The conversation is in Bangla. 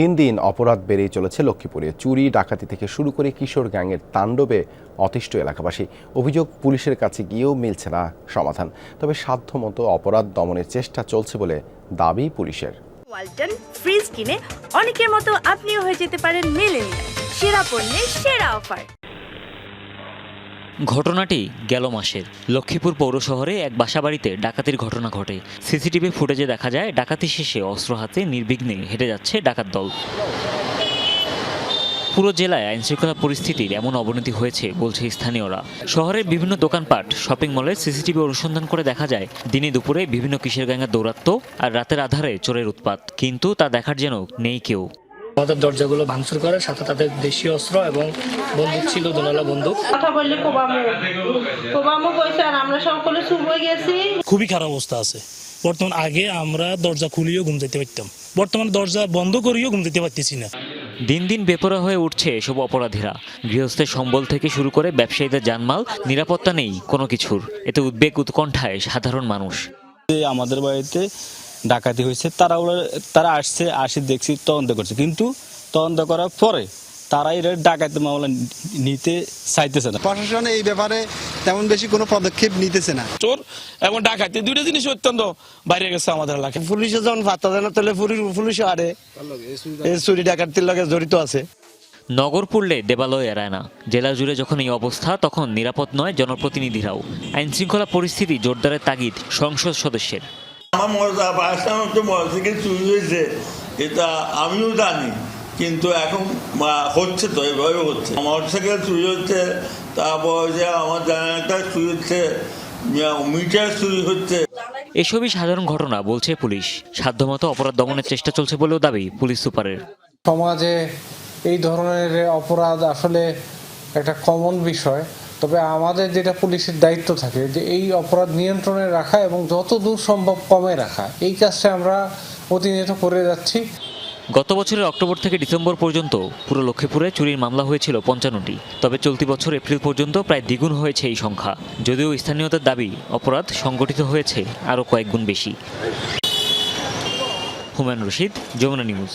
দিন দিন অপরাধ বেড়েই চলেছে লক্ষ্মীপুরে। চুরি ডাকাতি থেকে শুরু করে কিশোর গ্যাংয়ের তাণ্ডবে অতিষ্ঠ এলাকাবাসী। অভিযোগ, পুলিশের কাছে গিয়েও মিলছে না সমাধান। তবে সাধ্যমতো অপরাধ দমনের চেষ্টা চলছে বলে দাবি পুলিশের। ওয়ালটন ফ্রিজ কিনে অনেকের মতো আপনিও হয়ে যেতে পারেন মিলেনিয়াল। সেরা পণ্যের সেরা অফার। ঘটনাটি গেল মাসের। লক্ষ্মীপুর পৌর শহরে এক বাসাবাড়িতে ডাকাতির ঘটনা ঘটে। সিসিটিভি ফুটেজে দেখা যায় ডাকাতি শেষে অস্ত্র হাতে নির্বিঘ্নে হেঁটে যাচ্ছে ডাকাত দল। পুরো জেলায় আইনশৃঙ্খলা পরিস্থিতির এমন অবনতি হয়েছে বলছে স্থানীয়রা। শহরের বিভিন্ন দোকানপাট, শপিং মলের সিসিটিভি অনুসন্ধান করে দেখা যায় দিনে দুপুরে বিভিন্ন কিশোর গ্যাংয়ের দৌরাত্ম্য আর রাতের আধারে চোরের উৎপাত, কিন্তু তা দেখার যেন নেই কেউ। আমাদের দরজাগুলো ভাঙচুর করে, সাথে তাদের দেশীয় অস্ত্র এবং বন্দুক ছিল, দুনালা বন্দুক। কথা বললে কোবামো কইছে আর আমরা সকলে চুপ হয়ে গেছি। খুবই খারাপ অবস্থা আছে বর্তমান। আগে আমরা দরজা খুলিও ঘুম যেতে পারতাম, বর্তমানে দরজা বন্ধ করিও ঘুম যেতে পারতেছি না। দিন দিন বেপরোয়া হয়ে উঠছে এসব অপরাধীরা। গৃহস্থের সম্বল থেকে শুরু করে ব্যবসায়ীদের জানমাল, নিরাপত্তা নেই কোনো কিছুর। এতে উদ্বেগ উৎকণ্ঠায় সাধারণ মানুষ। আমাদের বাড়িতে ডাকাতি হয়েছে, তারা আসে দেখছি, তদন্ত করছে, কিন্তু তদন্ত করার পরে তারা এর ডাকাতি মামলা নিতে চাইতেছে না। প্রশাসন এই ব্যাপারে তেমন বেশি কোনো পদক্ষেপ নিতেছে না। চোর এবং ডাকাতি দুইটা জিনিস অত্যন্ত বাইরে গেছে আমাদের এলাকায়। পুলিশে যখন পাত্তা দেয় না, তাহলে পুলিশও আরে এই চুরি ডাকাতির লগে জড়িত আছে। নগর পড়লে দেবালয় এড়ায় না। জেলা জুড়ে যখন এই অবস্থা, তখন নিরাপদ নয় জনপ্রতিনিধিরাও। আইন শৃঙ্খলা পরিস্থিতি জোরদারের তাগিদ সংসদ সদস্যের। আমার মোটরসাইকেল চুরি হয়েছে, এটা আমিও জানি, কিন্তু এখন হচ্ছে তো, এভাবে হচ্ছে। মোটরসাইকেল চুরি হচ্ছে, তারপর যে আমার জানালাটা চুরি হচ্ছে, মিটার চুরি হচ্ছে। এসবই সাধারণ ঘটনা বলছে পুলিশ। সাধ্যমতো অপরাধ দমনের চেষ্টা চলছে বলেও দাবি পুলিশ সুপারের। সমাজে এই ধরনের অপরাধ আসলে একটা কমন বিষয়, তবে আমাদের যেটা পুলিশের দায়িত্ব থাকে যে এই অপরাধ নিয়ন্ত্রণে রাখা এবং যত দূর সম্ভব কমে রাখা, এই কাজটা আমরা প্রতিনিয়ত করে যাচ্ছি। গত বছরের অক্টোবর থেকে ডিসেম্বর পর্যন্ত পুরো লক্ষ্মীপুরে চুরির মামলা হয়েছিল 55টি। তবে চলতি বছর এপ্রিল পর্যন্ত প্রায় দ্বিগুণ হয়েছে এই সংখ্যা। যদিও স্থানীয়দের দাবি অপরাধ সংগঠিত হয়েছে আরও কয়েক গুণ বেশি। হুমায়ুন রশিদ, যমুনা নিউজ।